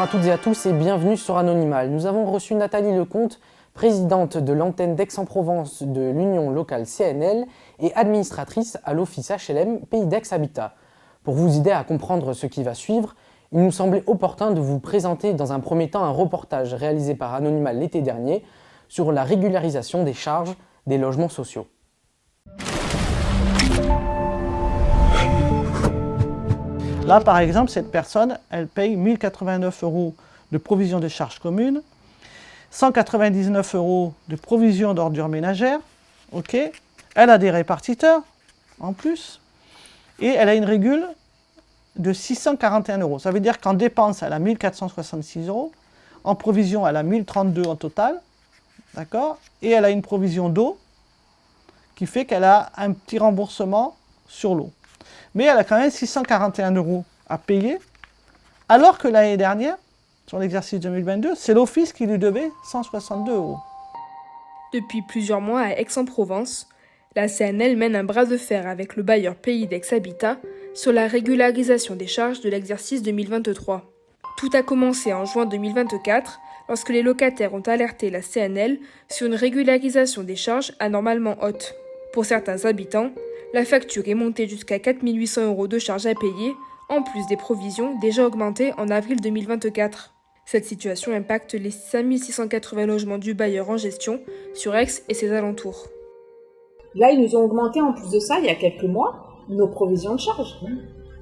à toutes et à tous et bienvenue sur Anonymal. Nous avons reçu Nathalie Lecomte, présidente de l'antenne d'Aix-en-Provence de l'Union locale CNL et administratrice à l'Office HLM Pays d'Aix Habitat. Pour vous aider à comprendre ce qui va suivre, il nous semblait opportun de vous présenter dans un premier temps un reportage réalisé par Anonymal l'été dernier sur la régularisation des charges des logements sociaux. Là, par exemple, cette personne, elle paye 1 089 € de provision de charges communes, 199 € de provision d'ordures ménagères, ok. Elle a des répartiteurs, en plus, et elle a une régule de 641 €. Ça veut dire qu'en dépenses, elle a 1 466 €, en provision, elle a 1 032 € en total, d'accord. Et elle a une provision d'eau, qui fait qu'elle a un petit remboursement sur l'eau. Mais elle a quand même 641 € à payer, alors que l'année dernière, sur l'exercice 2022, c'est l'Office qui lui devait 162 €. Depuis plusieurs mois à Aix-en-Provence, la CNL mène un bras de fer avec le bailleur Pays d'Aix Habitat sur la régularisation des charges de l'exercice 2023. Tout a commencé en juin 2024, lorsque les locataires ont alerté la CNL sur une régularisation des charges anormalement haute. Pour certains habitants, la facture est montée jusqu'à 4 800 € de charges à payer, en plus des provisions déjà augmentées en avril 2024. Cette situation impacte les 5 680 logements du bailleur en gestion sur Aix et ses alentours. Là, ils nous ont augmenté en plus de ça, il y a quelques mois, nos provisions de charges.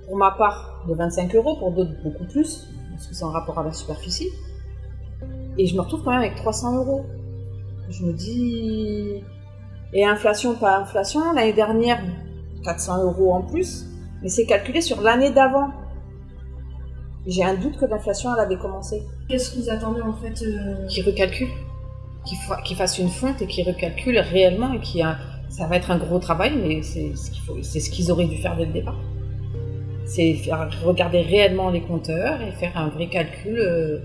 Pour ma part, de 25 €, pour d'autres beaucoup plus, parce que c'est en rapport à la superficie. Et je me retrouve quand même avec 300 €. Je me dis... Et inflation, pas inflation, l'année dernière, 400 € en plus, mais c'est calculé sur l'année d'avant. J'ai un doute que l'inflation, elle avait commencé. Qu'est-ce que vous attendez en fait Qu'ils recalculent, qu'ils fassent une fonte et qu'ils recalculent réellement, et ça va être un gros travail, mais c'est ce qu'ils auraient dû faire dès le départ. C'est regarder réellement les compteurs et faire un vrai calcul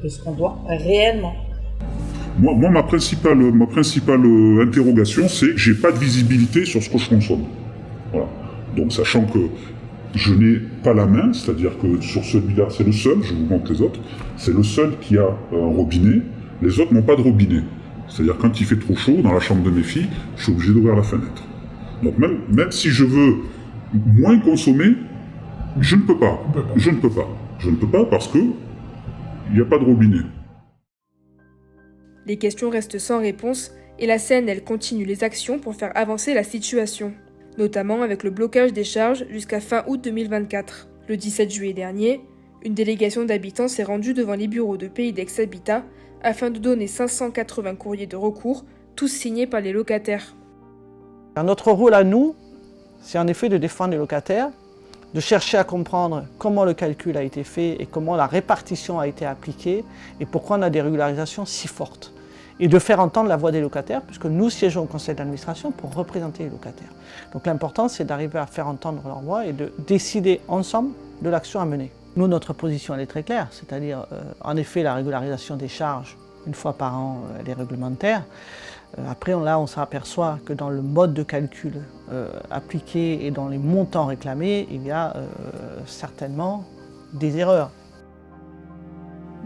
de ce qu'on doit réellement. Moi, ma principale interrogation, c'est que j'ai pas de visibilité sur ce que je consomme. Voilà. Donc, sachant que je n'ai pas la main, c'est-à-dire que sur celui-là, c'est le seul, je vous montre les autres, c'est le seul qui a un robinet, les autres n'ont pas de robinet. C'est-à-dire quand il fait trop chaud, dans la chambre de mes filles, je suis obligé d'ouvrir la fenêtre. Donc même si je veux moins consommer, je ne peux pas. Je ne peux pas parce que il n'y a pas de robinet. Les questions restent sans réponse et la CNL continue les actions pour faire avancer la situation, notamment avec le blocage des charges jusqu'à fin août 2024. Le 17 juillet dernier, une délégation d'habitants s'est rendue devant les bureaux de Pays d'Aix Habitat afin de donner 580 courriers de recours, tous signés par les locataires. Notre rôle à nous, c'est en effet de défendre les locataires, de chercher à comprendre comment le calcul a été fait et comment la répartition a été appliquée et pourquoi on a des régularisations si fortes. Et de faire entendre la voix des locataires, puisque nous siégeons au conseil d'administration pour représenter les locataires. Donc l'important, c'est d'arriver à faire entendre leur voix et de décider ensemble de l'action à mener. Nous, notre position, elle est très claire, c'est-à-dire, en effet, la régularisation des charges, une fois par an, elle est réglementaire. Après, là, on s'aperçoit que dans le mode de calcul appliqué et dans les montants réclamés, il y a certainement des erreurs.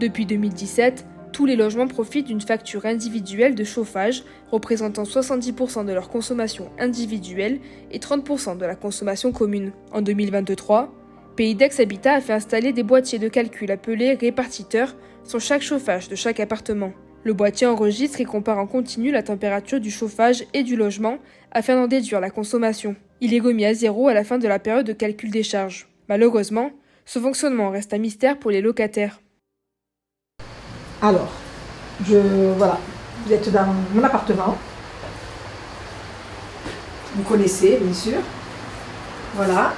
Depuis 2017, tous les logements profitent d'une facture individuelle de chauffage représentant 70% de leur consommation individuelle et 30% de la consommation commune. En 2023, Pays d'Aix Habitat a fait installer des boîtiers de calcul appelés répartiteurs sur chaque chauffage de chaque appartement. Le boîtier enregistre et compare en continu la température du chauffage et du logement afin d'en déduire la consommation. Il est remis à 0 à la fin de la période de calcul des charges. Malheureusement, ce fonctionnement reste un mystère pour les locataires. Alors, voilà, vous êtes dans mon appartement. Vous connaissez, bien sûr. Voilà.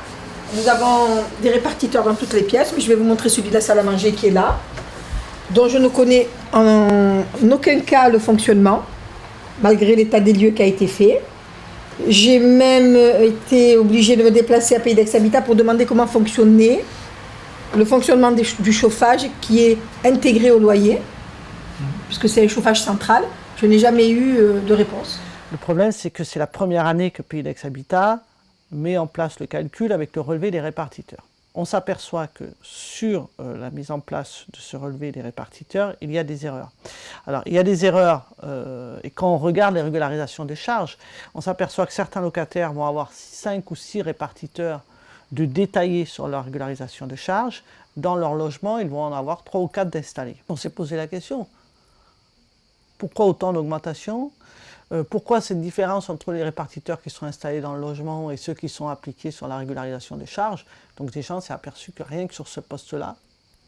Nous avons des répartiteurs dans toutes les pièces, mais je vais vous montrer celui de la salle à manger qui est là, dont je ne connais en aucun cas le fonctionnement, malgré l'état des lieux qui a été fait. J'ai même été obligée de me déplacer à Pays d'Aix Habitat pour demander comment fonctionnait le fonctionnement du chauffage qui est intégré au loyer, puisque c'est un chauffage central. Je n'ai jamais eu de réponse. Le problème, c'est que c'est la première année que Pays d'Aix Habitat met en place le calcul avec le relevé des répartiteurs. on s'aperçoit que sur la mise en place de ce relevé des répartiteurs, il y a des erreurs. Alors, il y a des erreurs, et quand on regarde les régularisations des charges, on s'aperçoit que certains locataires vont avoir 5 ou 6 répartiteurs de détaillés sur leur régularisation de charges. Dans leur logement, ils vont en avoir 3 ou 4 d'installés. On s'est posé la question, pourquoi autant d'augmentation ? Pourquoi cette différence entre les répartiteurs qui sont installés dans le logement et ceux qui sont appliqués sur la régularisation des charges? Donc déjà, on s'est aperçu que rien que sur ce poste-là,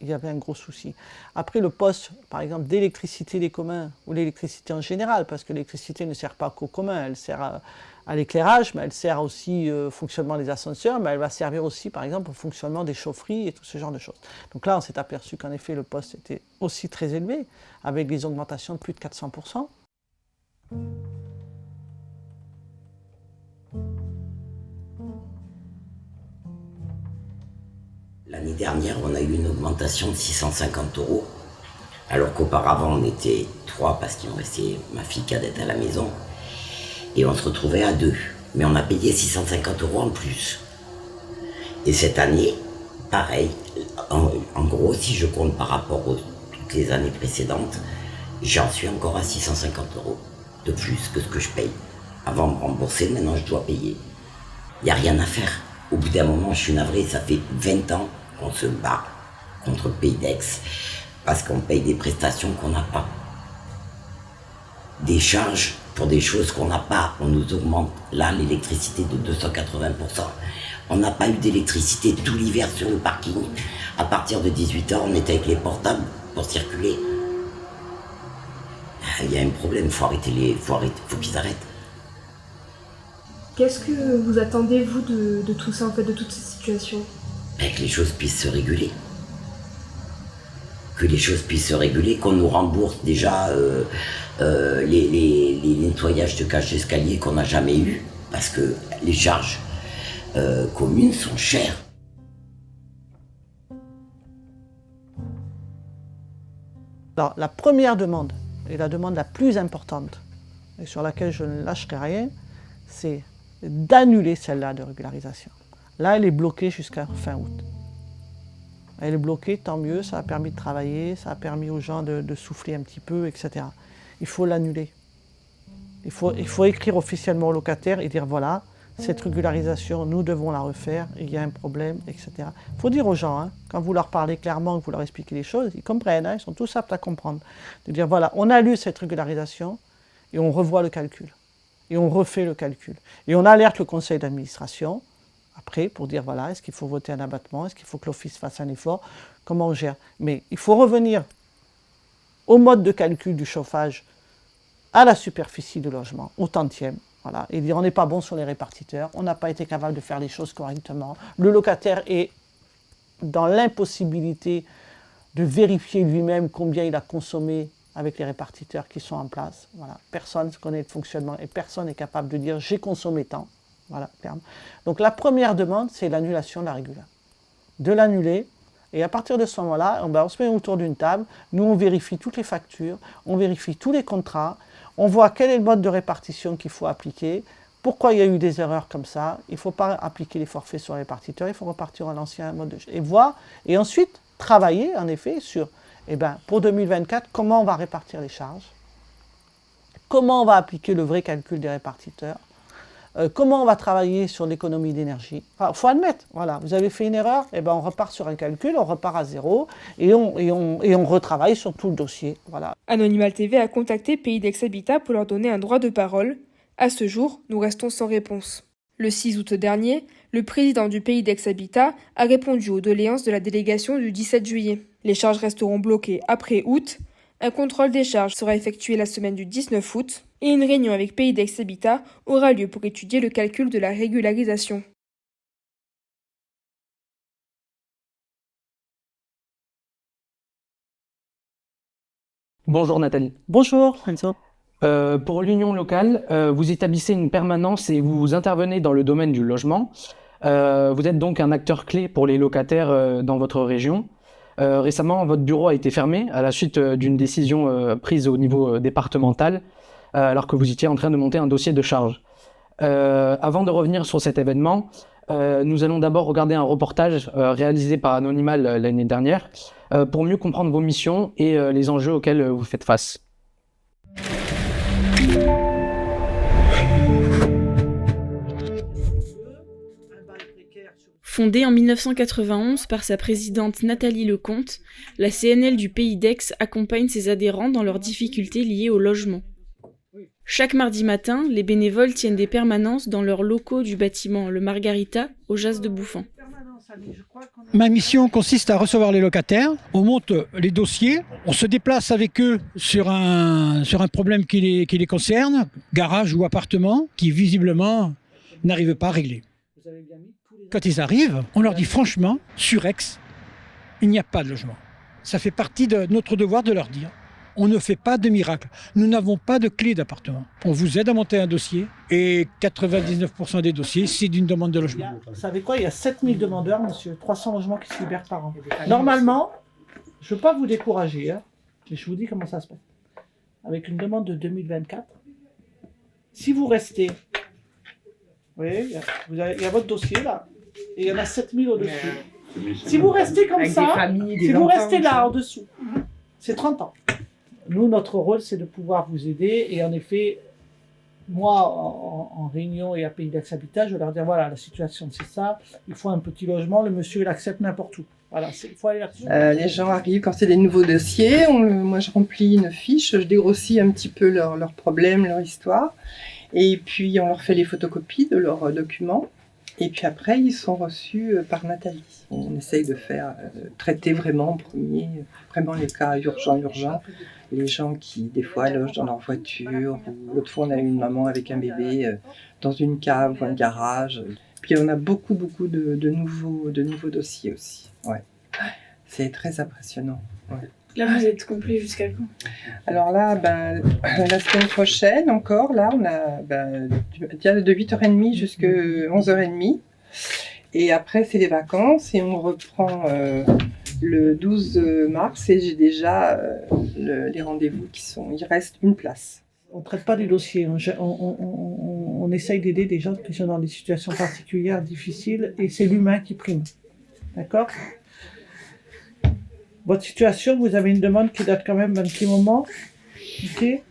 il y avait un gros souci. Après, le poste, par exemple, d'électricité des communs, ou l'électricité en général, parce que l'électricité ne sert pas qu'aux communs, elle sert à l'éclairage, mais elle sert aussi au fonctionnement des ascenseurs, mais elle va servir aussi, par exemple, au fonctionnement des chaufferies et tout ce genre de choses. Donc là, on s'est aperçu qu'en effet, le poste était aussi très élevé, avec des augmentations de plus de 400%. L'année dernière, on a eu une augmentation de 650 €, alors qu'auparavant on était 3 parce qu'il me restait ma fille cadette à la maison, et on se retrouvait à 2. Mais on a payé 650 € en plus. Et cette année, pareil, en gros, si je compte par rapport aux toutes les années précédentes, j'en suis encore à 650 € de plus que ce que je paye. Avant de me rembourser, maintenant je dois payer. Il n'y a rien à faire. Au bout d'un moment, je suis navré, ça fait 20 ans qu'on se bat contre le Pays d'Aix parce qu'on paye des prestations qu'on n'a pas. Des charges pour des choses qu'on n'a pas. On nous augmente là l'électricité de 280%. On n'a pas eu d'électricité tout l'hiver sur le parking. À partir de 18h, on était avec les portables pour circuler. Il y a un problème, faut qu'ils arrêtent. Qu'est-ce que vous attendez, vous, de tout ça, en fait, de toute cette situation? Que les choses puissent se réguler. Que les choses puissent se réguler, qu'on nous rembourse déjà les nettoyages de cages d'escalier qu'on n'a jamais eu, parce que les charges communes sont chères. Alors, la première demande, et la demande la plus importante, et sur laquelle je ne lâcherai rien, c'est d'annuler celle-là de régularisation. Là, elle est bloquée jusqu'à fin août. Elle est bloquée, tant mieux, ça a permis de travailler, ça a permis aux gens de souffler un petit peu, etc. Il faut l'annuler. Il faut écrire officiellement au locataire et dire voilà, cette régularisation, nous devons la refaire, il y a un problème, etc. Il faut dire aux gens, hein, quand vous leur parlez clairement, que vous leur expliquez les choses, ils comprennent, hein, ils sont tous aptes à comprendre. De dire voilà, on a lu cette régularisation et on revoit le calcul. Et on refait le calcul. Et on alerte le conseil d'administration, après, pour dire, voilà, est-ce qu'il faut voter un abattement, est-ce qu'il faut que l'office fasse un effort, comment on gère. Mais il faut revenir au mode de calcul du chauffage, à la superficie de logement, au tantième, voilà, et dire, on n'est pas bon sur les répartiteurs, on n'a pas été capable de faire les choses correctement, le locataire est dans l'impossibilité de vérifier lui-même combien il a consommé avec les répartiteurs qui sont en place. Voilà. Personne ne connaît le fonctionnement et personne n'est capable de dire j'ai consommé tant. Voilà, clairement. Donc la première demande, c'est l'annulation de la régula. De l'annuler, et à partir de ce moment-là, on se met autour d'une table, nous on vérifie toutes les factures, on vérifie tous les contrats, on voit quel est le mode de répartition qu'il faut appliquer, pourquoi il y a eu des erreurs comme ça, il ne faut pas appliquer les forfaits sur les répartiteurs, il faut repartir à l'ancien mode et voir, et ensuite travailler en effet sur pour 2024, comment on va répartir les charges, comment on va appliquer le vrai calcul des répartiteurs, comment on va travailler sur l'économie d'énergie. Il faut admettre, voilà, vous avez fait une erreur, on repart sur un calcul, on repart à zéro et on retravaille sur tout le dossier. Voilà. Anonymal TV a contacté Pays d'Aix Habitat pour leur donner un droit de parole. À ce jour, nous restons sans réponse. Le 6 août dernier, le président du Pays d'Aix Habitat a répondu aux doléances de la délégation du 17 juillet. Les charges resteront bloquées après août, un contrôle des charges sera effectué la semaine du 19 août et une réunion avec Pays d'Aix Habitat aura lieu pour étudier le calcul de la régularisation. Bonjour Nathalie. Bonjour, Enzo. Pour l'union locale, vous établissez une permanence et vous intervenez dans le domaine du logement. Vous êtes donc un acteur clé pour les locataires dans votre région. Récemment, votre bureau a été fermé à la suite d'une décision prise au niveau départemental, alors que vous étiez en train de monter un dossier de charge. Avant de revenir sur cet événement, Nous allons d'abord regarder un reportage réalisé par Anonymal l'année dernière pour mieux comprendre vos missions et les enjeux auxquels vous faites face. Fondée en 1991 par sa présidente Nathalie Lecomte, la CNL du Pays d'Aix accompagne ses adhérents dans leurs difficultés liées au logement. Chaque mardi matin, les bénévoles tiennent des permanences dans leurs locaux du bâtiment Le Margarita, au Jas de Bouffan. Ma mission consiste à recevoir les locataires, on monte les dossiers, on se déplace avec eux sur un problème qui les concerne, garage ou appartement, qui visiblement n'arrivent pas à régler. Quand ils arrivent, on leur dit franchement, sur Aix, il n'y a pas de logement. Ça fait partie de notre devoir de leur dire. On ne fait pas de miracle. Nous n'avons pas de clé d'appartement. On vous aide à monter un dossier et 99% des dossiers, c'est d'une demande de logement. Vous savez quoi, il y a 7000 demandeurs, monsieur, 300 logements qui se libèrent par an. Normalement, je ne veux pas vous décourager, hein, mais je vous dis comment ça se passe. Avec une demande de 2024, si vous restez, vous voyez, il y a votre dossier là, et il y en a 7000 au-dessus. Si vous restez comme ça, si vous restez là en dessous, c'est 30 ans. Nous, notre rôle, c'est de pouvoir vous aider. Et en effet, moi, en réunion et à Pays d'Aix Habitat, je leur dis, voilà, la situation, c'est ça. Il faut un petit logement. Le monsieur, il accepte n'importe où. Voilà, il faut aller là-dessus. Les gens arrivent quand c'est des nouveaux dossiers. Moi, je remplis une fiche. Je dégrossis un petit peu leurs problèmes, leur histoire. Et puis, on leur fait les photocopies de leurs documents. Et puis après, ils sont reçus par Nathalie. On essaye de traiter vraiment en premier, vraiment les cas urgents. Les gens qui, des fois, logent dans leur voiture. L'autre fois, on a eu une maman avec un bébé dans une cave ou un garage. Puis on a beaucoup de nouveaux dossiers aussi. Ouais. C'est très impressionnant. Ouais. Là, vous êtes complet jusqu'à quand? Alors là, la semaine prochaine encore, là, on a de 8h30 jusqu'à 11h30. Et après, c'est les vacances et on reprend le 12 mars et j'ai déjà les rendez-vous qui sont... Il reste une place. On ne traite pas des dossiers, on essaye d'aider des gens qui sont dans des situations particulières, difficiles, et c'est l'humain qui prime. D'accord ? Votre situation, vous avez une demande qui date quand même d'un petit moment. Ok ?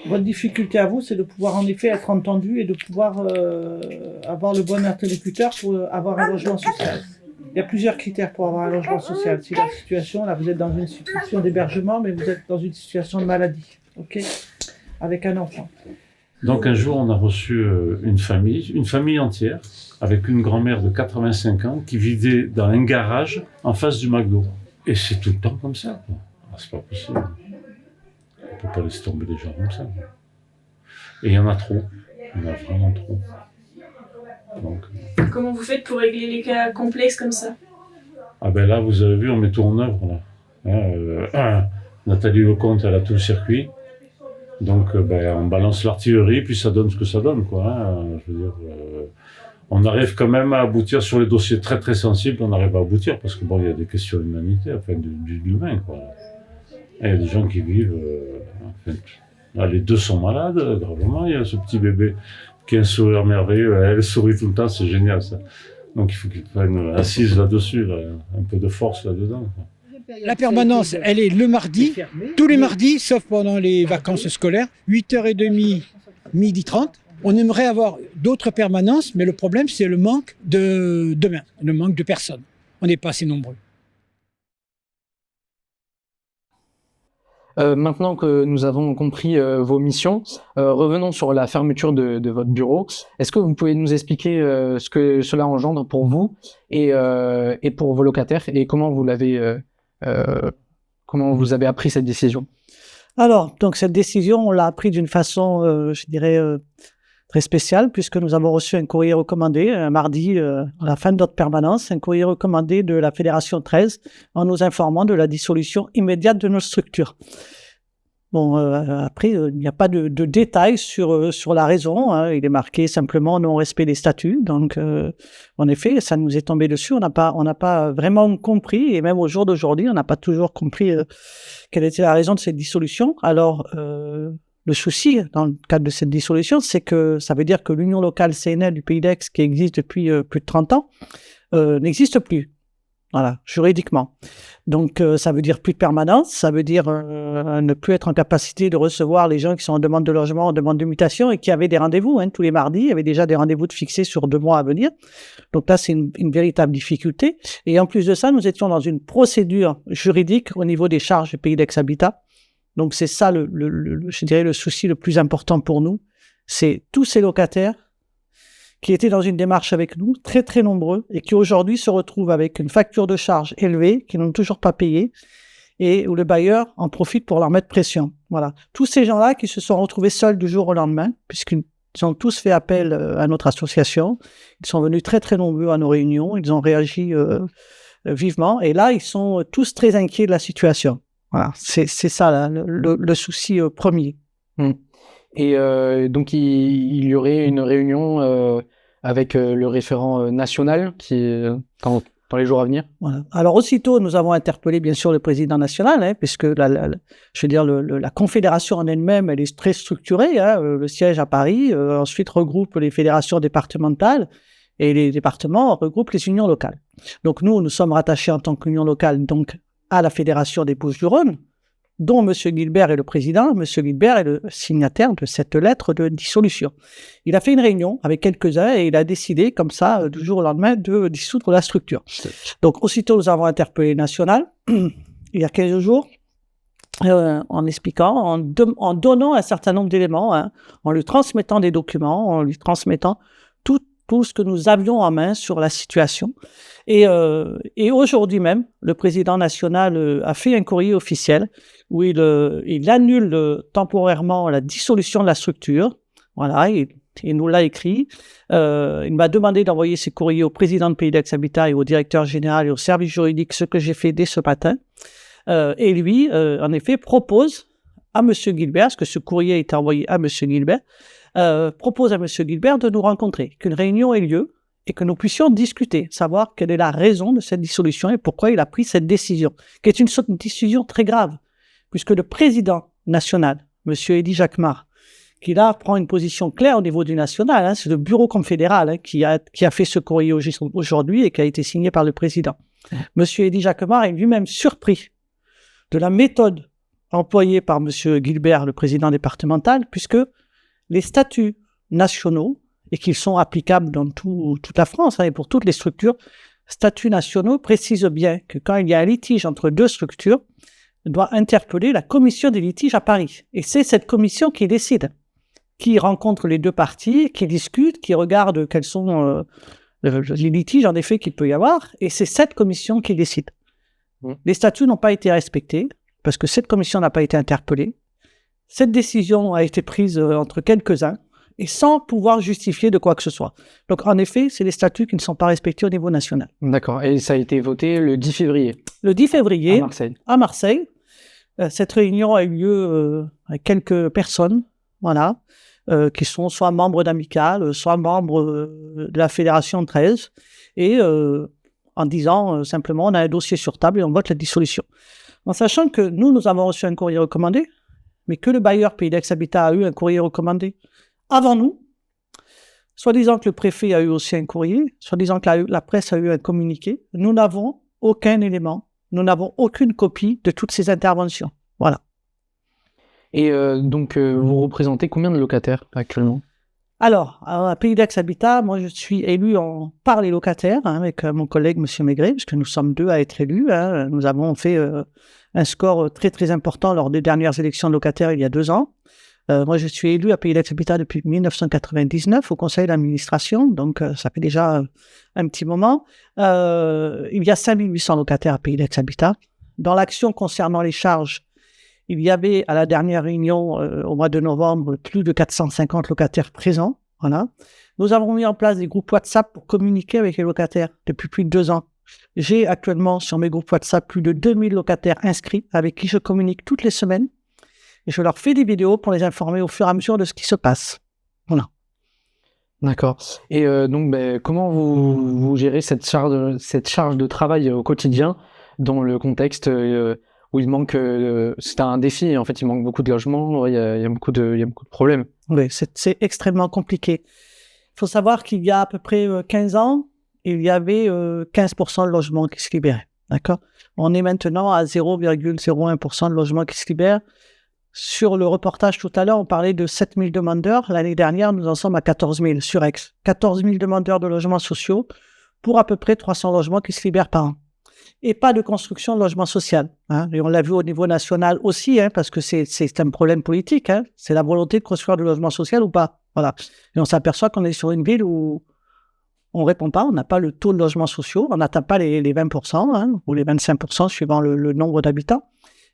Votre difficulté à vous, c'est de pouvoir en effet être entendu et de pouvoir avoir le bon interlocuteur pour avoir un logement social. Il y a plusieurs critères pour avoir un logement social. Si la situation, là vous êtes dans une situation d'hébergement, mais vous êtes dans une situation de maladie, ok ? Avec un enfant. Donc un jour, on a reçu une famille entière, avec une grand-mère de 85 ans qui vivait dans un garage en face du McDo. Et c'est tout le temps comme ça, quoi. Ah, c'est pas possible. On peut pas laisser tomber les gens comme ça. Et il y en a trop. Il y en a vraiment trop. Donc, comment vous faites pour régler les cas complexes comme ça? Ah ben là, vous avez vu, on met tout en œuvre, là. Nathalie Lecomte, elle a tout le circuit. Donc, on balance l'artillerie, puis ça donne ce que ça donne, quoi. Je veux dire, on arrive quand même à aboutir sur les dossiers très très sensibles, on arrive à aboutir, parce que bon, il y a des questions humanitaires, enfin, de l'humain, quoi. Et il y a des gens qui vivent... là, les deux sont malades, gravement. Il y a ce petit bébé qui a un sourire merveilleux. Elle sourit tout le temps, c'est génial, ça. Donc, il faut qu'il prenne assise là-dessus, là, un peu de force là-dedans, quoi. La permanence, elle est le mardi, tous les mardis, sauf pendant les vacances scolaires, 8h30, 12h30. On aimerait avoir d'autres permanences, mais le problème, c'est le manque de main, le manque de personnes. On n'est pas assez nombreux. Maintenant que nous avons compris vos missions, revenons sur la fermeture de votre bureau. Est-ce que vous pouvez nous expliquer ce que cela engendre pour vous et pour vos locataires et comment vous avez appris cette décision? Alors, donc cette décision, on l'a appris d'une façon, je dirais, très spéciale, puisque nous avons reçu un courrier recommandé, un mardi, à la fin de notre permanence, un courrier recommandé de la Fédération 13, en nous informant de la dissolution immédiate de nos structures. Bon, après, il n'y a pas de détails sur la raison, hein. Il est marqué simplement non-respect des statuts. Donc, en effet, ça nous est tombé dessus. On n'a pas vraiment compris, et même au jour d'aujourd'hui, on n'a pas toujours compris quelle était la raison de cette dissolution. Alors, Le souci, dans le cadre de cette dissolution, c'est que ça veut dire que l'union locale CNL du Pays d'Aix, qui existe depuis plus de 30 ans, n'existe plus. Voilà, juridiquement. Donc, ça veut dire plus de permanence, ça veut dire ne plus être en capacité de recevoir les gens qui sont en demande de logement, en demande de mutation et qui avaient des rendez-vous. Tous les mardis, il y avait déjà des rendez-vous de fixés sur 2 mois à venir. Donc là, c'est une véritable difficulté. Et en plus de ça, nous étions dans une procédure juridique au niveau des charges du Pays d'Aix Habitat. Donc, c'est ça, je dirais, le souci le plus important pour nous. C'est tous ces locataires qui étaient dans une démarche avec nous, très très nombreux, et qui aujourd'hui se retrouvent avec une facture de charge élevée, qui n'ont toujours pas payé, et où le bailleur en profite pour leur mettre pression. Voilà. Tous ces gens-là qui se sont retrouvés seuls du jour au lendemain, puisqu'ils ont tous fait appel à notre association, ils sont venus très très nombreux à nos réunions, ils ont réagi vivement, et là, ils sont tous très inquiets de la situation. Voilà, c'est ça là, le souci premier. Et donc, il y aurait une réunion avec le référent national dans les jours à venir. Voilà. Alors, aussitôt, nous avons interpellé, bien sûr, le président national, puisque je veux dire, la confédération en elle-même, elle est très structurée. Le siège à Paris, ensuite regroupe les fédérations départementales, et les départements regroupent les unions locales. Donc, nous sommes rattachés en tant qu'union locale donc, à la fédération des Bouches-du-Rhône, dont M. Gilbert est le président. M. Gilbert est le signataire de cette lettre de dissolution. Il a fait une réunion avec quelques-uns et il a décidé, comme ça, du jour au lendemain, de dissoudre la structure. Donc, aussitôt, nous avons interpellé le national, il y a 15 jours, en expliquant, en donnant un certain nombre d'éléments, en lui transmettant des documents, en lui transmettant tout ce que nous avions en main sur la situation. Et aujourd'hui même, le président national a fait un courrier officiel où il annule temporairement la dissolution de la structure. Voilà, il nous l'a écrit. Il m'a demandé d'envoyer ces courriers au président de Pays d'Aix Habitat et au directeur général et au service juridique, ce que j'ai fait dès ce matin. Et lui, en effet, propose à M. Gilbert, parce que ce courrier a été envoyé à M. Gilbert, propose à M. Gilbert de nous rencontrer, qu'une réunion ait lieu et que nous puissions discuter, savoir quelle est la raison de cette dissolution et pourquoi il a pris cette décision, qui est une décision très grave, puisque le président national, M. Elie Jacquemart, qui là prend une position claire au niveau du national, c'est le bureau confédéral qui a fait ce courrier aujourd'hui et qui a été signé par le président. M. Elie Jacquemart est lui-même surpris de la méthode employée par M. Gilbert, le président départemental, puisque les statuts nationaux, et qu'ils sont applicables dans toute la France et pour toutes les structures, statuts nationaux précisent bien que quand il y a un litige entre deux structures, on doit interpeller la commission des litiges à Paris. Et c'est cette commission qui décide, qui rencontre les deux parties, qui discute, qui regarde quels sont les litiges en effet qu'il peut y avoir, et c'est cette commission qui décide. Les statuts n'ont pas été respectés, parce que cette commission n'a pas été interpellée. Cette décision a été prise entre quelques-uns, et sans pouvoir justifier de quoi que ce soit. Donc, en effet, c'est les statuts qui ne sont pas respectés au niveau national. D'accord. Et ça a été voté le 10 février. Le 10 février, à Marseille. Cette réunion a eu lieu avec quelques personnes, voilà, qui sont soit membres d'Amicale, soit membres de la Fédération 13, et en disant simplement, on a un dossier sur table et on vote la dissolution. En sachant que nous avons reçu un courrier recommandé, mais que le bailleur Pays d'Aix Habitat a eu un courrier recommandé avant nous, soit disant que le préfet a eu aussi un courrier, soit disant que la presse a eu un communiqué. Nous n'avons aucun élément, nous n'avons aucune copie de toutes ces interventions. Voilà. Et donc, vous représentez combien de locataires actuellement ? Alors, à Pays d'Aix Habitat, moi je suis élu par les locataires, avec mon collègue M. Maigret, puisque nous sommes deux à être élus. Nous avons fait un score très très important lors des dernières élections de locataires il y a 2 ans. Moi, je suis élu à Pays d'Aix Habitat depuis 1999 au conseil d'administration, donc ça fait déjà un petit moment. Il y a 5800 locataires à Pays d'Aix Habitat. Dans l'action concernant les charges, il y avait à la dernière réunion au mois de novembre plus de 450 locataires présents. Voilà. Nous avons mis en place des groupes WhatsApp pour communiquer avec les locataires depuis plus de 2 ans. J'ai actuellement sur mes groupes WhatsApp plus de 2000 locataires inscrits avec qui je communique toutes les semaines. Et je leur fais des vidéos pour les informer au fur et à mesure de ce qui se passe. Voilà. D'accord. Et donc, comment vous gérez cette charge de travail au quotidien dans le contexte où il manque, c'est un défi, en fait, il manque beaucoup de logements, il y a beaucoup de problèmes. Oui, c'est extrêmement compliqué. Il faut savoir qu'il y a à peu près 15 ans, il y avait 15% de logements qui se libéraient. D'accord ? On est maintenant à 0,01% de logements qui se libèrent. Sur le reportage tout à l'heure, on parlait de 7 000 demandeurs. L'année dernière, nous en sommes à 14 000 sur Aix. 14 000 demandeurs de logements sociaux pour à peu près 300 logements qui se libèrent par an. Et pas de construction de logement social. Hein. Et on l'a vu au niveau national aussi, hein, parce que c'est un problème politique. Hein. C'est la volonté de construire du logement social ou pas. Voilà. Et on s'aperçoit qu'on est sur une ville où on ne répond pas, on n'a pas le taux de logements sociaux, on n'atteint pas les 20%, hein, ou les 25% suivant le nombre d'habitants.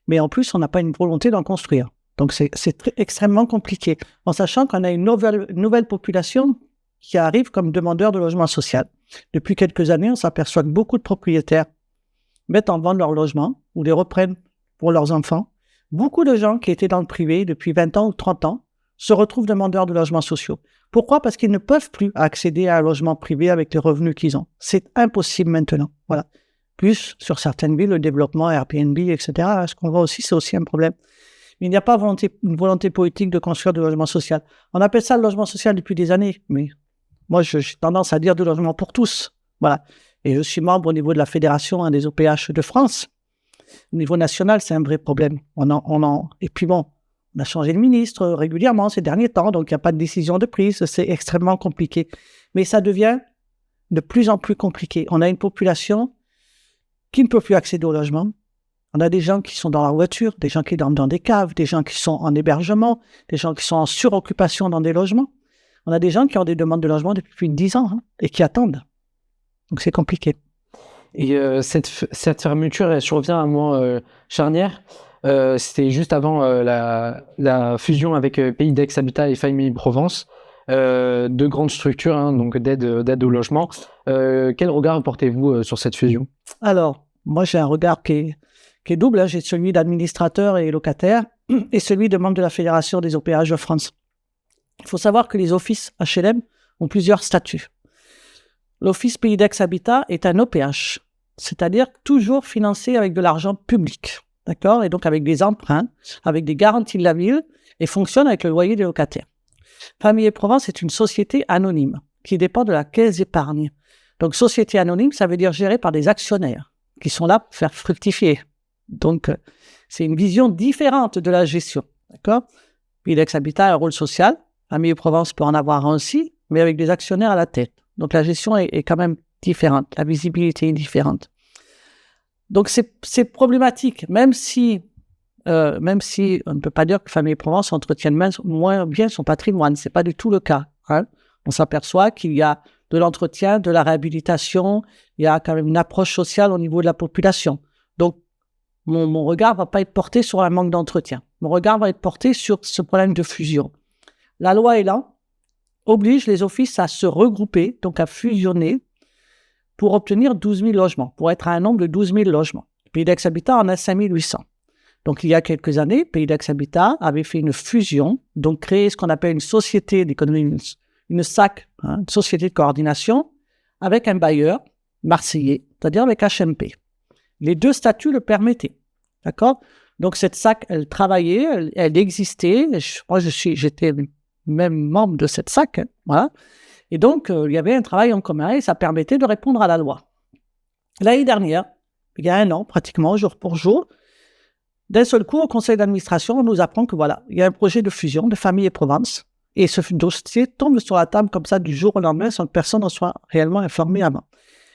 Mais en plus, on n'a pas une volonté d'en construire. Donc, c'est extrêmement compliqué, en sachant qu'on a une nouvelle population qui arrive comme demandeurs de logement social. Depuis quelques années, on s'aperçoit que beaucoup de propriétaires mettent en vente leur logement ou les reprennent pour leurs enfants. Beaucoup de gens qui étaient dans le privé depuis 20 ans ou 30 ans se retrouvent demandeurs de logements sociaux. Pourquoi ? Parce qu'ils ne peuvent plus accéder à un logement privé avec les revenus qu'ils ont. C'est impossible maintenant. Voilà. Plus, sur certaines villes, le développement Airbnb, etc., ce qu'on voit aussi, c'est aussi un problème. Mais il n'y a pas une volonté politique de construire du logement social. On appelle ça le logement social depuis des années, mais moi, j'ai tendance à dire du logement pour tous. Voilà. Et je suis membre au niveau de la Fédération des OPH de France. Au niveau national, c'est un vrai problème. Et puis bon, on a changé de ministre régulièrement ces derniers temps, donc il n'y a pas de décision de prise. C'est extrêmement compliqué. Mais ça devient de plus en plus compliqué. On a une population qui ne peut plus accéder au logement. On a des gens qui sont dans leur voiture, des gens qui dorment dans des caves, des gens qui sont en hébergement, des gens qui sont en suroccupation dans des logements. On a des gens qui ont des demandes de logement depuis plus de 10 ans et qui attendent. Donc c'est compliqué. Et cette fermeture, elle survient à un moment charnière. C'était juste avant la fusion avec Pays d'Aix Habitat et Famille Provence. Deux grandes structures, hein, donc d'aide au logement. Quel regard portez-vous sur cette fusion ? Alors, moi j'ai un regard qui est double. Hein. J'ai celui d'administrateur et locataire et celui de membre de la Fédération des OPH de France. Il faut savoir que les offices HLM ont plusieurs statuts. L'Office Pays d'Aix Habitat est un OPH, c'est-à-dire toujours financé avec de l'argent public, d'accord ? Et donc avec des emprunts, avec des garanties de la ville, et fonctionne avec le loyer des locataires. Famille et Provence est une société anonyme qui dépend de la caisse d'épargne. Donc société anonyme, ça veut dire gérée par des actionnaires qui sont là pour faire fructifier. Donc c'est une vision différente de la gestion, d'accord ? Pays d'Aix Habitat a un rôle social, Famille et Provence peut en avoir un aussi, mais avec des actionnaires à la tête. Donc la gestion est quand même différente, la visibilité est différente. Donc c'est problématique, même si on ne peut pas dire que Famille et Provence entretiennent moins bien son patrimoine, c'est pas du tout le cas. Hein. On s'aperçoit qu'il y a de l'entretien, de la réhabilitation, il y a quand même une approche sociale au niveau de la population. Donc mon regard va pas être porté sur un manque d'entretien, mon regard va être porté sur ce problème de fusion. La loi est là, oblige les offices à se regrouper, donc à fusionner, pour obtenir 12 000 logements, pour être à un nombre de 12 000 logements. Pays d'Aix Habitat en a 5 800. Donc il y a quelques années, Pays d'Aix Habitat avait fait une fusion, donc créé ce qu'on appelle une société d'économie, une SAC, une société de coordination, avec un bailleur marseillais, c'est-à-dire avec HMP. Les deux statuts le permettaient, d'accord ? Donc cette SAC, elle travaillait, elle existait, moi j'étais même membre de cette SAC, hein, voilà. Et donc, il y avait un travail en commun et ça permettait de répondre à la loi. L'année dernière, il y a un an, pratiquement, jour pour jour, d'un seul coup, au conseil d'administration, on nous apprend que voilà, il y a un projet de fusion de Famille et Provence et ce dossier tombe sur la table comme ça du jour au lendemain sans que personne ne soit réellement informé avant.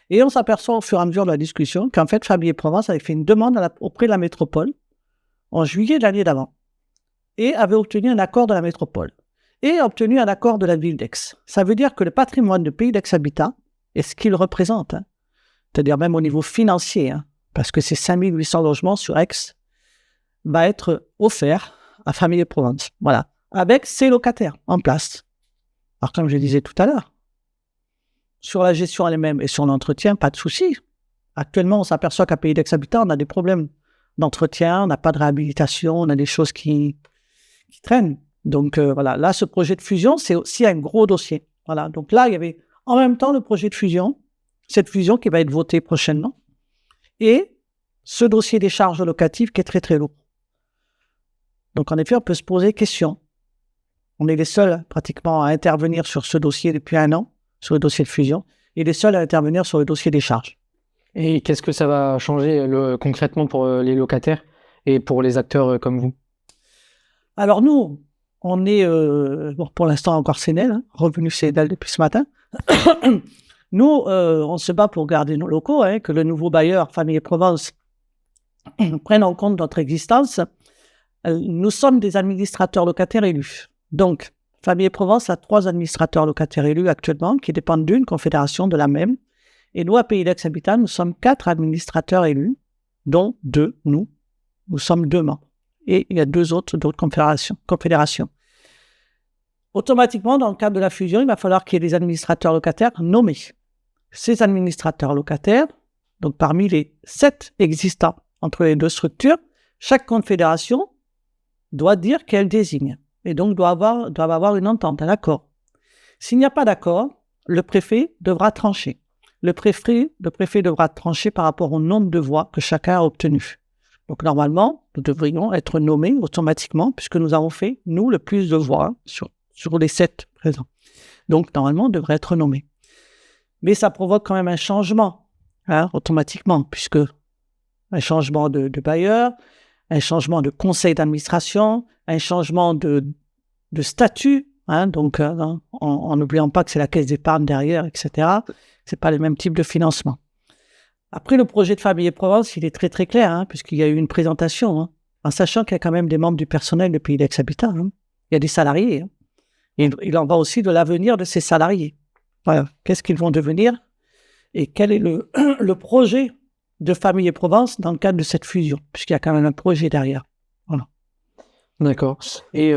Et on s'aperçoit au fur et à mesure de la discussion qu'en fait, Famille et Provence avait fait une demande auprès de la métropole en juillet de l'année d'avant et avait obtenu un accord de la métropole. Et obtenu un accord de la ville d'Aix. Ça veut dire que le patrimoine de Pays d'Aix Habitat est ce qu'il représente, hein, c'est-à-dire même au niveau financier, hein, parce que ces 5 800 logements sur Aix va être offert à Famille et Provence, voilà, avec ses locataires en place. Alors comme je disais tout à l'heure, sur la gestion elle-même et sur l'entretien, pas de souci. Actuellement, on s'aperçoit qu'à Pays d'Aix Habitat, on a des problèmes d'entretien, on n'a pas de réhabilitation, on a des choses qui traînent. Donc voilà, là, ce projet de fusion, c'est aussi un gros dossier. Voilà, donc là, il y avait en même temps le projet de fusion, cette fusion qui va être votée prochainement, et ce dossier des charges locatives qui est très très lourd. Donc en effet, on peut se poser question. On est les seuls pratiquement à intervenir sur ce dossier depuis 1 an, sur le dossier de fusion, et les seuls à intervenir sur le dossier des charges. Et qu'est-ce que ça va changer concrètement pour les locataires et pour les acteurs comme vous? Alors nous, on est, pour l'instant encore CNL, revenu CNL depuis ce matin. Nous, on se bat pour garder nos locaux, que le nouveau bailleur, Famille et Provence, prenne en compte notre existence. Nous sommes des administrateurs locataires élus. Donc, Famille et Provence a 3 administrateurs locataires élus actuellement qui dépendent d'une confédération de la même. Et nous, à Pays d'Aix-Habitat, nous sommes 4 administrateurs élus, dont 2, nous. Nous sommes 2 membres. Et il y a 2 autres d'autres confédérations. Automatiquement, dans le cadre de la fusion, il va falloir qu'il y ait des administrateurs locataires nommés. Ces administrateurs locataires, donc parmi les 7 existants entre les 2 structures, chaque confédération doit dire qu'elle désigne. Et donc doit avoir une entente, un accord. S'il n'y a pas d'accord, le préfet devra trancher. Le préfet devra trancher par rapport au nombre de voix que chacun a obtenu. Donc normalement, nous devrions être nommés automatiquement puisque nous avons fait, nous, le plus de voix sur les 7 présents. Donc normalement, on devrait être nommés. Mais ça provoque quand même un changement, automatiquement, puisque un changement de bailleur, un changement de conseil d'administration, un changement de statut, donc en n'oubliant pas que c'est la caisse d'épargne derrière, etc. C'est pas le même type de financement. Après, le projet de Famille et Provence, il est très très clair, puisqu'il y a eu une présentation, en sachant qu'il y a quand même des membres du personnel de Pays d'Aix-Habitat. Il y a des salariés. Et il en va aussi de l'avenir de ces salariés. Voilà. Qu'est-ce qu'ils vont devenir et quel est le projet de Famille et Provence dans le cadre de cette fusion, puisqu'il y a quand même un projet derrière. Voilà. D'accord. Et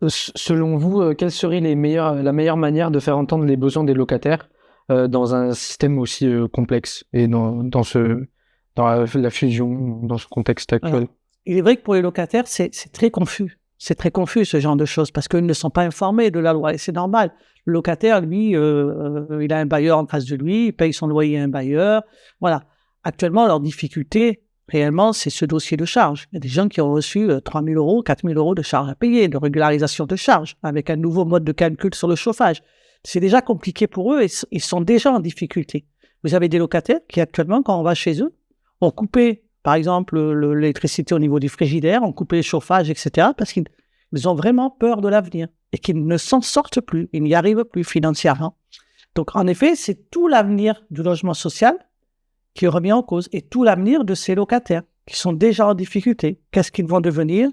selon vous, quelle serait la meilleure manière de faire entendre les besoins des locataires dans un système aussi complexe et dans la fusion, dans ce contexte actuel? Alors, il est vrai que pour les locataires, c'est très confus. C'est très confus ce genre de choses parce qu'ils ne sont pas informés de la loi et c'est normal. Le locataire, lui, il a un bailleur en face de lui, il paye son loyer à un bailleur. Voilà. Actuellement, leur difficulté, réellement, c'est ce dossier de charge. Il y a des gens qui ont reçu 3 000 euros, 4 000 euros de charges à payer, de régularisation de charges, avec un nouveau mode de calcul sur le chauffage. C'est déjà compliqué pour eux et ils sont déjà en difficulté. Vous avez des locataires qui, actuellement, quand on va chez eux, ont coupé, par exemple, l'électricité au niveau du frigidaire, ont coupé le chauffage, etc., parce qu'ils ont vraiment peur de l'avenir et qu'ils ne s'en sortent plus, ils n'y arrivent plus financièrement. Donc, en effet, c'est tout l'avenir du logement social qui est remis en cause et tout l'avenir de ces locataires qui sont déjà en difficulté. Qu'est-ce qu'ils vont devenir?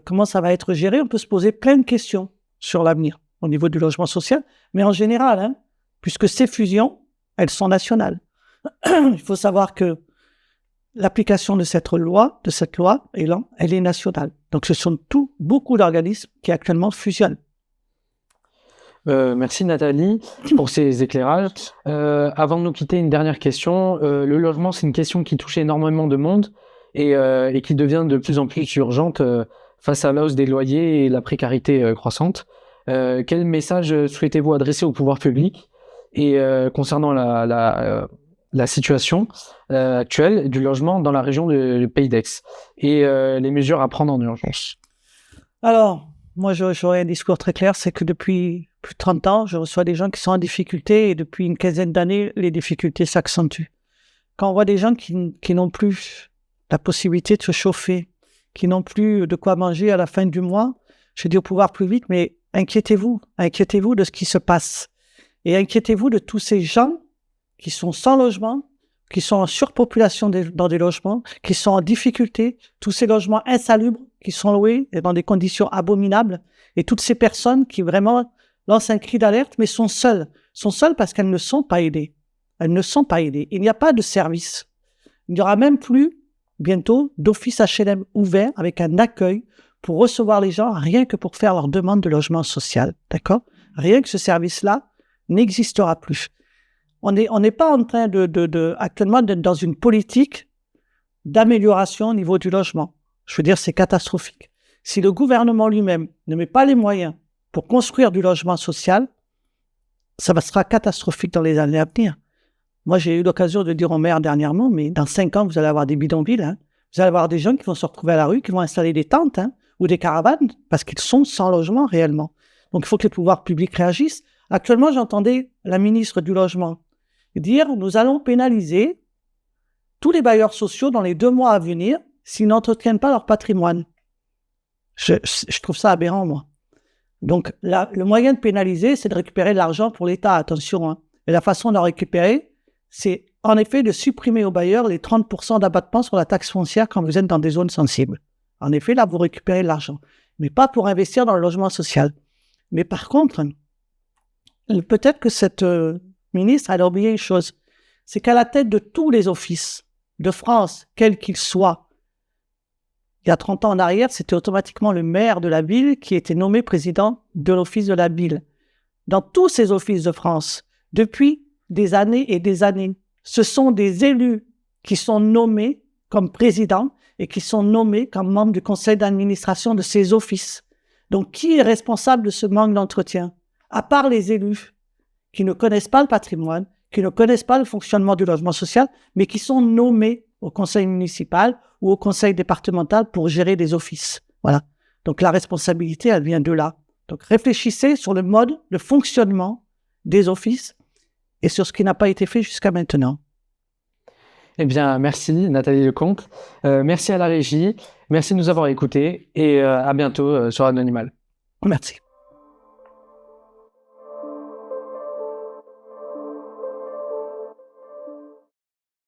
Comment ça va être géré? On peut se poser plein de questions sur l'avenir au niveau du logement social, mais en général, puisque ces fusions, elles sont nationales. Il faut savoir que l'application de cette loi, elle est nationale. Donc, ce sont beaucoup d'organismes qui actuellement fusionnent. Merci Nathalie pour ces éclairages. Avant de nous quitter, une dernière question. Le logement, c'est une question qui touche énormément de monde et qui devient de plus en plus urgente face à la hausse des loyers et la précarité croissante. Quel message souhaitez-vous adresser au pouvoir public et concernant la situation actuelle du logement dans la région du Pays d'Aix et les mesures à prendre en urgence? Alors, moi, j'aurais un discours très clair, c'est que depuis plus de 30 ans, je reçois des gens qui sont en difficulté et depuis une quinzaine d'années, les difficultés s'accentuent. Quand on voit des gens qui n'ont plus la possibilité de se chauffer, qui n'ont plus de quoi manger à la fin du mois, je dis au pouvoir public, mais inquiétez-vous de ce qui se passe et inquiétez-vous de tous ces gens qui sont sans logement, qui sont en surpopulation dans des logements, qui sont en difficulté, tous ces logements insalubres qui sont loués dans des conditions abominables, et toutes ces personnes qui vraiment lancent un cri d'alerte, mais sont seules parce qu'elles ne sont pas aidées. Elles ne sont pas aidées. Il n'y a pas de service. Il n'y aura même plus, bientôt, d'office HLM ouvert avec un accueil pour recevoir les gens, rien que pour faire leur demande de logement social. D'accord? Rien que ce service-là n'existera plus. On n'est pas en train actuellement d'être dans une politique d'amélioration au niveau du logement. Je veux dire, c'est catastrophique. Si le gouvernement lui-même ne met pas les moyens pour construire du logement social, ça sera catastrophique dans les années à venir. Moi, j'ai eu l'occasion de dire au maire dernièrement, mais dans 5 ans, vous allez avoir des bidonvilles. Hein. Vous allez avoir des gens qui vont se retrouver à la rue, qui vont installer des tentes ou des caravanes, parce qu'ils sont sans logement réellement. Donc, il faut que les pouvoirs publics réagissent. Actuellement, j'entendais la ministre du Logement dire « Nous allons pénaliser tous les bailleurs sociaux dans les 2 mois à venir s'ils n'entretiennent pas leur patrimoine. » Je trouve ça aberrant, moi. Donc, le moyen de pénaliser, c'est de récupérer de l'argent pour l'État, attention. Hein. Et la façon de le récupérer, c'est en effet de supprimer aux bailleurs les 30% d'abattement sur la taxe foncière quand vous êtes dans des zones sensibles. En effet, là, vous récupérez de l'argent. Mais pas pour investir dans le logement social. Mais par contre, peut-être que cette ministre, elle a oublié une chose. C'est qu'à la tête de tous les offices de France, quels qu'ils soient, il y a 30 ans en arrière, c'était automatiquement le maire de la ville qui était nommé président de l'office de la ville. Dans tous ces offices de France, depuis des années et des années, ce sont des élus qui sont nommés comme présidents et qui sont nommés comme membres du conseil d'administration de ces offices. Donc, qui est responsable de ce manque d'entretien? À part les élus qui ne connaissent pas le patrimoine, qui ne connaissent pas le fonctionnement du logement social, mais qui sont nommés au conseil municipal ou au conseil départemental pour gérer des offices. Voilà. Donc, la responsabilité, elle vient de là. Donc, réfléchissez sur le mode de fonctionnement des offices et sur ce qui n'a pas été fait jusqu'à maintenant. Eh bien, merci Nathalie Lecomte. Merci à la régie. Merci de nous avoir écoutés et à bientôt sur Anonymal. Merci.